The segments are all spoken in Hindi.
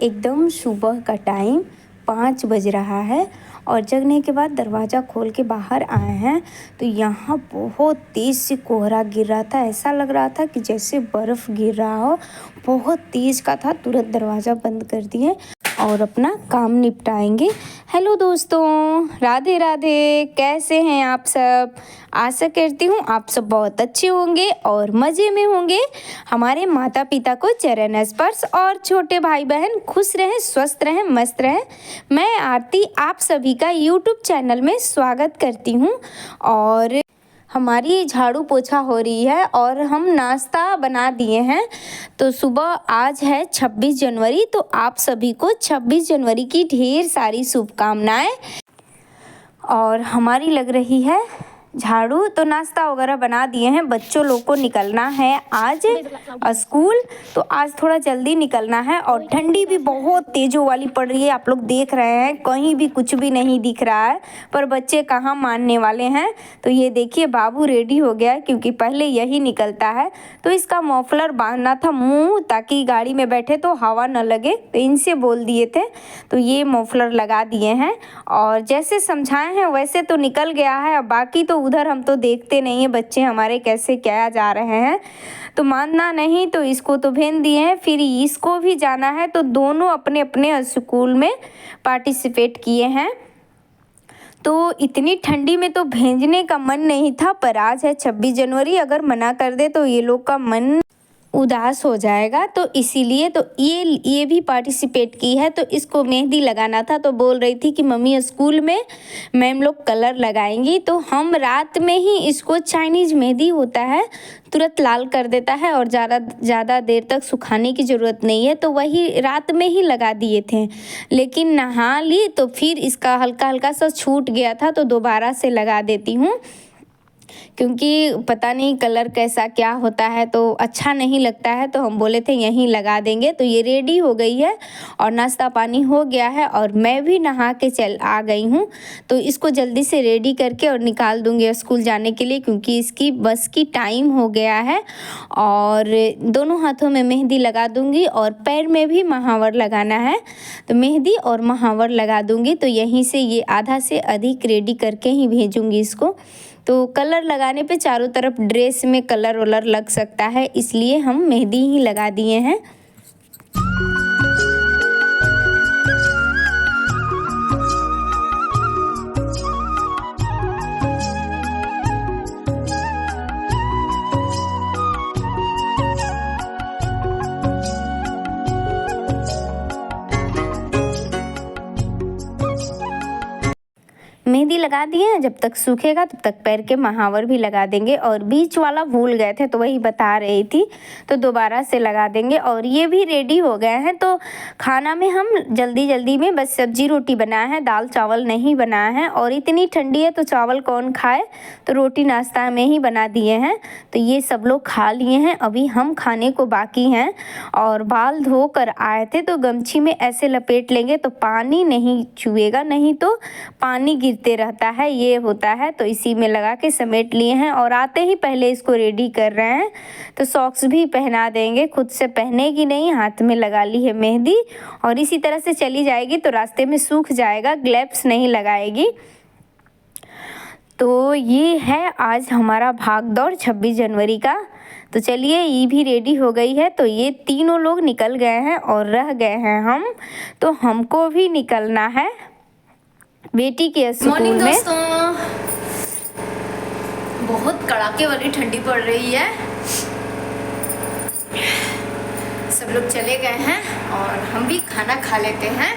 एकदम सुबह का टाइम 5 बज रहा है और जगने के बाद दरवाज़ा खोल के बाहर आए हैं तो यहाँ बहुत तेज़ से कोहरा गिर रहा था। ऐसा लग रहा था कि जैसे बर्फ़ गिर रहा हो, बहुत तेज़ का था। तुरंत दरवाज़ा बंद कर दिए और अपना काम निपटाएंगे। हेलो दोस्तों, राधे राधे। कैसे हैं आप सब? आशा करती हूँ आप सब बहुत अच्छे होंगे और मज़े में होंगे। हमारे माता पिता को चरण स्पर्श और छोटे भाई बहन खुश रहें, स्वस्थ रहें, मस्त रहें। मैं आरती आप सभी का यूट्यूब चैनल में स्वागत करती हूँ। और हमारी झाड़ू पोछा हो रही है और हम नाश्ता बना दिए हैं। तो सुबह आज है 26 जनवरी, तो आप सभी को 26 जनवरी की ढेर सारी शुभकामनाएं। और हमारी लग रही है झाड़ू। तो नाश्ता वगैरह बना दिए हैं। बच्चों लोग को निकलना है आज स्कूल, तो आज थोड़ा जल्दी निकलना है। और ठंडी भी बहुत तेज़ों वाली पड़ रही है, आप लोग देख रहे हैं। कहीं भी कुछ भी नहीं दिख रहा है, पर बच्चे कहाँ मानने वाले हैं। तो ये देखिए बाबू रेडी हो गया है, क्योंकि पहले यही निकलता है। तो इसका मफलर बांधना था मुंह, ताकि गाड़ी में बैठे तो हवा न लगे। तो इनसे बोल दिए थे, तो ये मफलर लगा दिए हैं। और जैसे समझाए हैं वैसे तो निकल गया है। अब बाकी तो उधर हम तो देखते नहीं है बच्चे हमारे कैसे क्या जा रहे हैं। तो मानना नहीं तो इसको तो भेज दिए हैं, फिर इसको भी जाना है। तो दोनों अपने अपने स्कूल में पार्टिसिपेट किए हैं। तो इतनी ठंडी में तो भेजने का मन नहीं था, पर आज है 26 जनवरी, अगर मना कर दे तो ये लोग का मन उदास हो जाएगा। तो इसीलिए तो ये भी पार्टिसिपेट की है। तो इसको मेहंदी लगाना था, तो बोल रही थी कि मम्मी स्कूल में मैम लोग कलर लगाएंगी। तो हम रात में ही इसको, चाइनीज़ मेहंदी होता है, तुरंत लाल कर देता है और ज़्यादा देर तक सुखाने की ज़रूरत नहीं है। तो वही रात में ही लगा दिए थे, लेकिन नहा ली तो फिर इसका हल्का हल्का सा छूट गया था, तो दोबारा से लगा देती हूँ। क्योंकि पता नहीं कलर कैसा क्या होता है, तो अच्छा नहीं लगता है। तो हम बोले थे यहीं लगा देंगे। तो ये रेडी हो गई है और नाश्ता पानी हो गया है और मैं भी नहा के चल आ गई हूँ। तो इसको जल्दी से रेडी करके और निकाल दूँगी स्कूल जाने के लिए, क्योंकि इसकी बस की टाइम हो गया है। और दोनों हाथों में मेहंदी लगा दूँगी और पैर में भी महावर लगाना है। तो मेहंदी और महावर लगा दूँगी। तो यहीं से ये आधा से अधिक रेडी करके ही भेजूँगी इसको। तो कलर लगाने पे चारों तरफ ड्रेस में कलर वलर लग सकता है, इसलिए हम मेहंदी ही लगा दिए हैं। मेहंदी लगा दिए हैं, जब तक सूखेगा तब तक पैर के महावर भी लगा देंगे। और बीच वाला भूल गए थे, तो वही बता रही थी, तो दोबारा से लगा देंगे। और ये भी रेडी हो गए हैं। तो खाना में हम जल्दी जल्दी में बस सब्जी रोटी बनाए हैं, दाल चावल नहीं बनाए हैं। और इतनी ठंडी है तो चावल कौन खाए, तो रोटी नाश्ता में ही बना दिए हैं। तो ये सब लोग खा लिए हैं, अभी हम खाने को बाकी हैं। और बाल धो कर आए थे, तो गमछी में ऐसे लपेट लेंगे तो पानी नहीं छुएगा, नहीं तो पानी गिरते रहता है, ये होता है। तो इसी में लगा के समेट लिए हैं और आते ही पहले इसको रेडी कर रहे हैं। तो सॉक्स भी पहना देंगे, खुद से पहनेगी नहीं, हाथ में लगा ली है मेहंदी और इसी तरह से चली जाएगी। तो रास्ते में सूख जाएगा, ग्लव्स नहीं लगाएगी। तो ये है आज हमारा भाग दौड़ 26 जनवरी का। तो चलिए, ये भी रेडी हो गई है। तो ये तीनों लोग निकल गए हैं और रह गए हैं हम। तो हमको भी निकलना है बेटी के स्कूल में। दोस्तों, बहुत कड़ाके वाली ठंडी पड़ रही है। सब लोग चले गए हैं और हम भी खाना खा लेते हैं,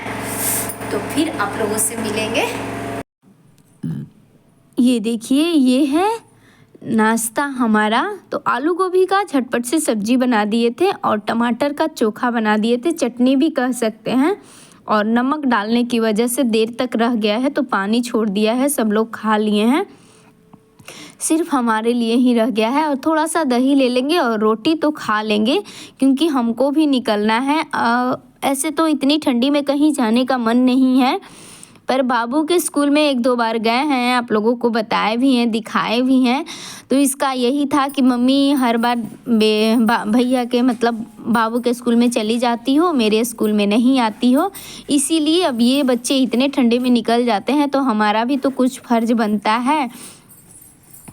तो फिर आप लोगों से मिलेंगे। ये देखिए, ये है नाश्ता हमारा। तो आलू गोभी का झटपट से सब्जी बना दिए थे और टमाटर का चोखा बना दिए थे, चटनी भी कह सकते हैं। और नमक डालने की वजह से देर तक रह गया है, तो पानी छोड़ दिया है। सब लोग खा लिए हैं, सिर्फ हमारे लिए ही रह गया है। और थोड़ा सा दही ले लेंगे और रोटी तो खा लेंगे, क्योंकि हमको भी निकलना है। ऐसे तो इतनी ठंडी में कहीं जाने का मन नहीं है, पर बाबू के स्कूल में 1-2 बार गए हैं, आप लोगों को बताए भी हैं, दिखाए भी हैं। तो इसका यही था कि मम्मी हर बार भैया के मतलब बाबू के स्कूल में चली जाती हो, मेरे स्कूल में नहीं आती हो, इसीलिए अब ये बच्चे इतने ठंडे में निकल जाते हैं तो हमारा भी तो कुछ फ़र्ज़ बनता है।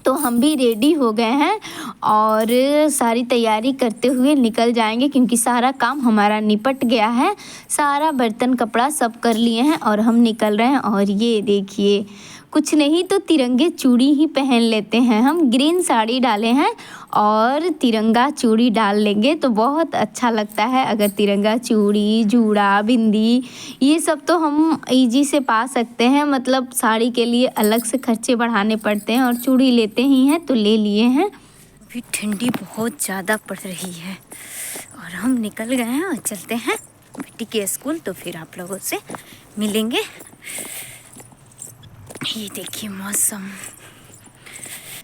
तो हम भी रेडी हो गए हैं और सारी तैयारी करते हुए निकल जाएंगे, क्योंकि सारा काम हमारा निपट गया है, सारा बर्तन कपड़ा सब कर लिए हैं और हम निकल रहे हैं। और ये देखिए, कुछ नहीं तो तिरंगे चूड़ी ही पहन लेते हैं। हम ग्रीन साड़ी डाले हैं और तिरंगा चूड़ी डाल लेंगे तो बहुत अच्छा लगता है। अगर तिरंगा चूड़ी, जूड़ा, बिंदी ये सब तो हम इजी से पा सकते हैं, मतलब साड़ी के लिए अलग से खर्चे बढ़ाने पड़ते हैं, और चूड़ी लेते ही हैं तो ले लिए हैं। अभी ठंडी बहुत ज़्यादा पड़ रही है और हम निकल गए हैं और चलते हैं बेटी के स्कूल। तो फिर आप लोगों से मिलेंगे। ये देखिए मौसम,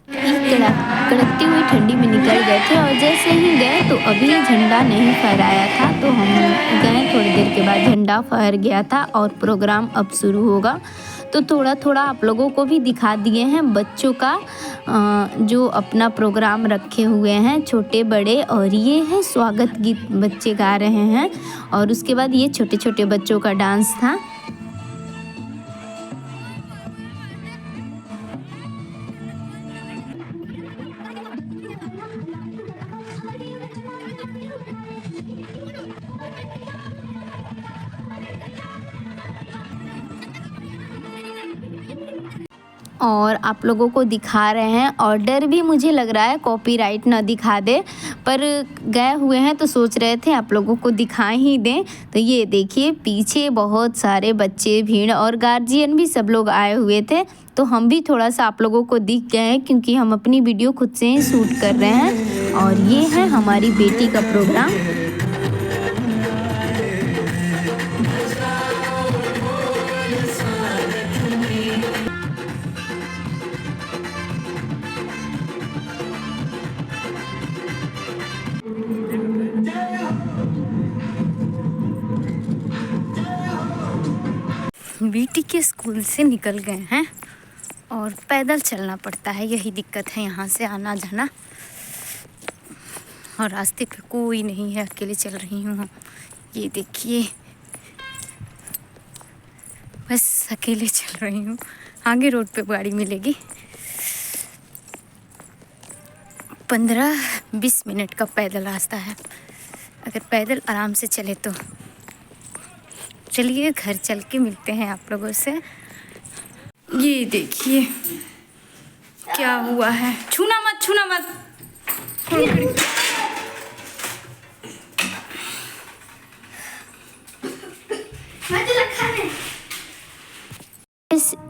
कड़कती हुई ठंडी में निकल गए थे और जैसे ही गए तो अभी झंडा नहीं फहराया था, तो हम गए थोड़ी देर के बाद झंडा फहर गया था और प्रोग्राम अब शुरू होगा। तो थोड़ा थोड़ा आप लोगों को भी दिखा दिए हैं बच्चों का जो अपना प्रोग्राम रखे हुए हैं, छोटे बड़े। और ये है स्वागत गीत बच्चे गा रहे हैं और उसके बाद ये छोटे छोटे बच्चों का डांस था। और आप लोगों को दिखा रहे हैं, और डर भी मुझे लग रहा है कॉपीराइट ना दिखा दे, पर गए हुए हैं तो सोच रहे थे आप लोगों को दिखा ही दें। तो ये देखिए पीछे बहुत सारे बच्चे, भीड़ और गार्जियन भी सब लोग आए हुए थे। तो हम भी थोड़ा सा आप लोगों को दिख गए हैं, क्योंकि हम अपनी वीडियो खुद से ही शूट कर रहे हैं। और ये है हमारी बेटी का प्रोग्राम। बेटी के स्कूल से निकल गए हैं और पैदल चलना पड़ता है, यही दिक्कत है यहाँ से आना जाना। और रास्ते पे कोई नहीं है, अकेले चल रही हूँ। ये देखिए बस अकेले चल रही हूँ, आगे रोड पे गाड़ी मिलेगी। 15-20 मिनट का पैदल रास्ता है, अगर पैदल आराम से चले तो। चलिए घर चल के मिलते हैं आप लोगों से। ये देखिए क्या हुआ है, छूना मत, छूना मत।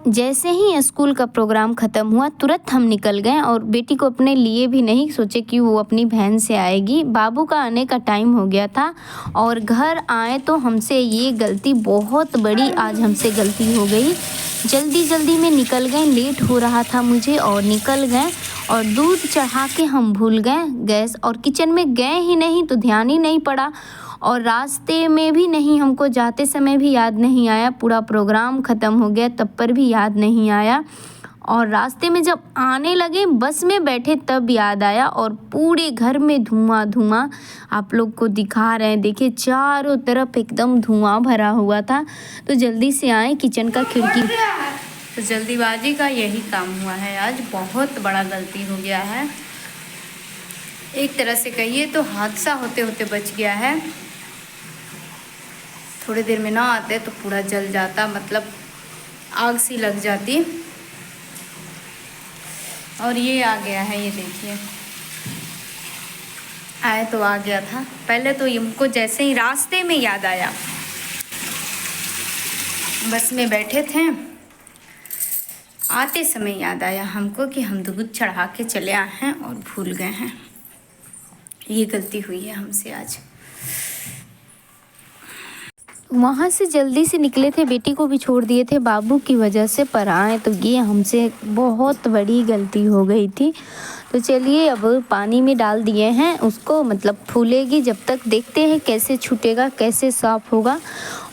जैसे ही स्कूल का प्रोग्राम ख़त्म हुआ तुरंत हम निकल गए और बेटी को अपने लिए भी नहीं सोचे कि वो अपनी बहन से आएगी। बाबू का आने का टाइम हो गया था और घर आए तो हमसे ये गलती, बहुत बड़ी आज हमसे गलती हो गई। जल्दी जल्दी में निकल गए, लेट हो रहा था मुझे और निकल गए, और दूध चढ़ा के हम भूल गए गैस, और किचन में गए ही नहीं तो ध्यान ही नहीं पड़ा, और रास्ते में भी नहीं, हमको जाते समय भी याद नहीं आया। पूरा प्रोग्राम ख़त्म हो गया तब पर भी याद नहीं आया, और रास्ते में जब आने लगे बस में बैठे तब याद आया। और पूरे घर में धुआं धुआं आप लोग को दिखा रहे हैं, देखिए चारों तरफ एकदम धुआं भरा हुआ था। तो जल्दी से आए, किचन का खिड़की, तो जल्दीबाजी का यही काम हुआ है आज, बहुत बड़ा गलती हो गया है। एक तरह से कहिए तो हादसा होते होते बच गया है। थोड़ी देर में ना आते तो पूरा जल जाता, मतलब आग सी लग जाती। और ये आ गया है, ये देखिए आए तो आ गया था। पहले तो हमको जैसे ही रास्ते में याद आया, बस में बैठे थे, आते समय याद आया हमको कि हम दूध चढ़ा के चले आए हैं और भूल गए हैं। ये गलती हुई है हमसे आज। वहाँ से जल्दी से निकले थे, बेटी को भी छोड़ दिए थे बाबू की वजह से, पर आए तो ये हमसे बहुत बड़ी गलती हो गई थी। तो चलिए अब पानी में डाल दिए हैं उसको, मतलब फूलेगी जब तक, देखते हैं कैसे छूटेगा, कैसे साफ़ होगा।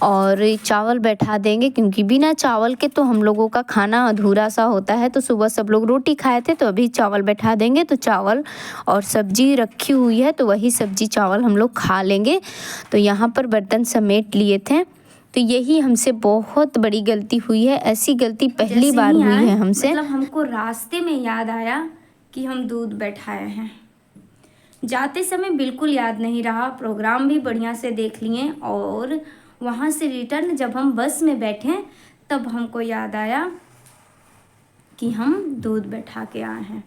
और चावल बैठा देंगे क्योंकि बिना चावल के तो हम लोगों का खाना अधूरा सा होता है। तो सुबह सब लोग रोटी खाए थे तो अभी चावल बैठा देंगे, तो चावल और सब्जी रखी हुई है तो वही सब्जी चावल हम लोग खा लेंगे। तो यहाँ पर बर्तन समेट लिए थे। तो यही हमसे बहुत बड़ी गलती हुई है, ऐसी गलती पहली बार हुई है हमसे। मतलब हमको रास्ते में याद आया कि हम दूध बैठाए हैं, जाते समय बिल्कुल याद नहीं रहा। प्रोग्राम भी बढ़िया से देख लिए और वहाँ से रिटर्न जब हम बस में बैठे तब हमको याद आया कि हम दूध बैठा के आए हैं।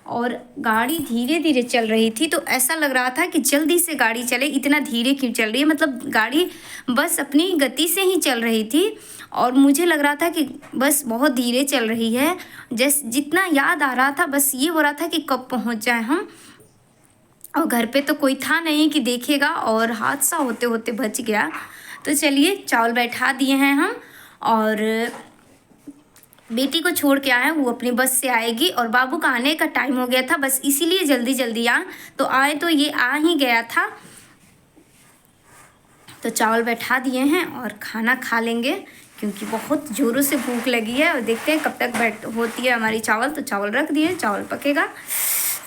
और गाड़ी धीरे धीरे चल रही थी तो ऐसा लग रहा था कि जल्दी से गाड़ी चले, इतना धीरे क्यों चल रही है, मतलब गाड़ी बस अपनी गति से ही चल रही थी और मुझे लग रहा था कि बस बहुत धीरे चल रही है। जितना याद आ रहा था बस ये हो रहा था कि कब पहुंच जाए हम, और घर पे तो कोई था नहीं कि देखेगा, और हादसा होते होते बच गया। तो चलिए चावल बैठा दिए हैं हम, और बेटी को छोड़ के आए, वो अपनी बस से आएगी और बाबू का आने का टाइम हो गया था, बस इसीलिए जल्दी जल्दी आए तो ये आ ही गया था। तो चावल बैठा दिए हैं और खाना खा लेंगे क्योंकि बहुत ज़ोरों से भूख लगी है। और देखते हैं कब तक होती है हमारी चावल। तो चावल रख दिए, चावल पकेगा,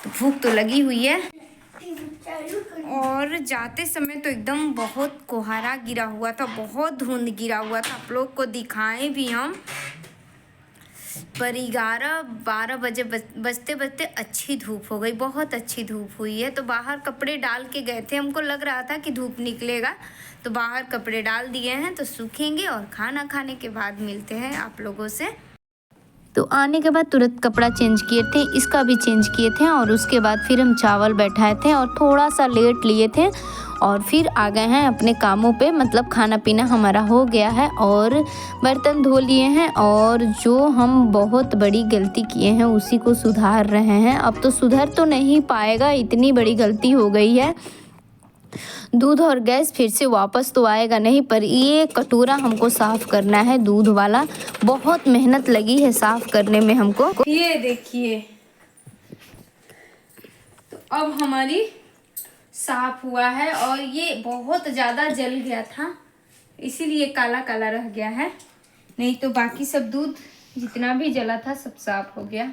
तो भूख तो लगी हुई है। और जाते समय तो एकदम बहुत कोहरा गिरा हुआ था, बहुत धुंध गिरा हुआ था, आप लोग को दिखाएं भी हम। पर 11-12 बजे बजते बजते अच्छी धूप हो गई, बहुत अच्छी धूप हुई है। तो बाहर कपड़े डाल के गए थे, हमको लग रहा था कि धूप निकलेगा, तो बाहर कपड़े डाल दिए हैं, तो सूखेंगे और खाना खाने के बाद मिलते हैं आप लोगों से। तो आने के बाद तुरंत कपड़ा चेंज किए थे, इसका भी चेंज किए थे, और उसके बाद फिर हम चावल बैठाए थे और थोड़ा सा लेट लिए थे और फिर आ गए हैं अपने कामों पे। मतलब खाना पीना हमारा हो गया है और बर्तन धो लिए हैं, और जो हम बहुत बड़ी गलती किए हैं उसी को सुधार रहे हैं। अब तो सुधर तो नहीं पाएगा, इतनी बड़ी गलती हो गई है। दूध और गैस फिर से वापस तो आएगा नहीं, पर ये कटोरा हमको साफ़ करना है दूध वाला, बहुत मेहनत लगी है साफ़ करने में हमको। ये देखिए, तो अब हमारी साफ हुआ है, और ये बहुत ज़्यादा जल गया था इसीलिए काला काला रह गया है, नहीं तो बाकी सब दूध जितना भी जला था सब साफ हो गया।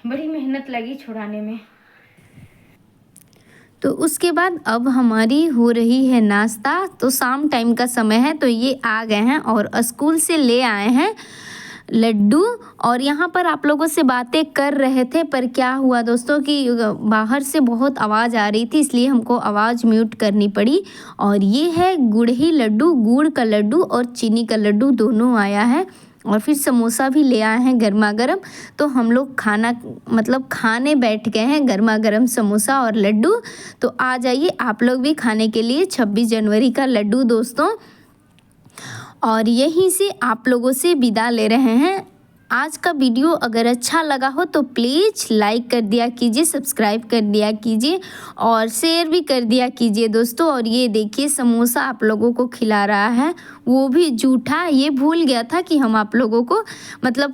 बड़ी मेहनत लगी छुड़ाने में। तो उसके बाद अब हमारी हो रही है नाश्ता। तो शाम टाइम का समय है, तो ये आ गए हैं और स्कूल से ले आए हैं लड्डू, और यहाँ पर आप लोगों से बातें कर रहे थे। पर क्या हुआ दोस्तों कि बाहर से बहुत आवाज़ आ रही थी, इसलिए हमको आवाज़ म्यूट करनी पड़ी। और ये है गुड़ही लड्डू, गुड़ का लड्डू और चीनी का लड्डू दोनों आया है, और फिर समोसा भी ले आए हैं गर्मा गर्म। तो हम लोग खाने बैठ गए हैं गर्मा गर्म समोसा और लड्डू। तो आ जाइए आप लोग भी खाने के लिए 26 जनवरी का लड्डू दोस्तों। और यहीं से आप लोगों से विदा ले रहे हैं। आज का वीडियो अगर अच्छा लगा हो तो प्लीज़ लाइक कर दिया कीजिए, सब्सक्राइब कर दिया कीजिए और शेयर भी कर दिया कीजिए दोस्तों। और ये देखिए समोसा आप लोगों को खिला रहा है, वो भी जूठा। ये भूल गया था कि हम आप लोगों को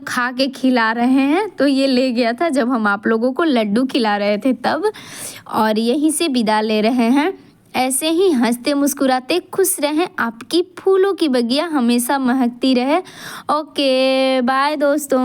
खा के खिला रहे हैं, तो ये ले गया था जब हम आप लोगों को लड्डू खिला रहे थे तब। और यहीं से विदा ले रहे हैं। ऐसे ही हंसते मुस्कुराते खुश रहें, आपकी फूलों की बगिया हमेशा महकती रहे। ओके बाय दोस्तों।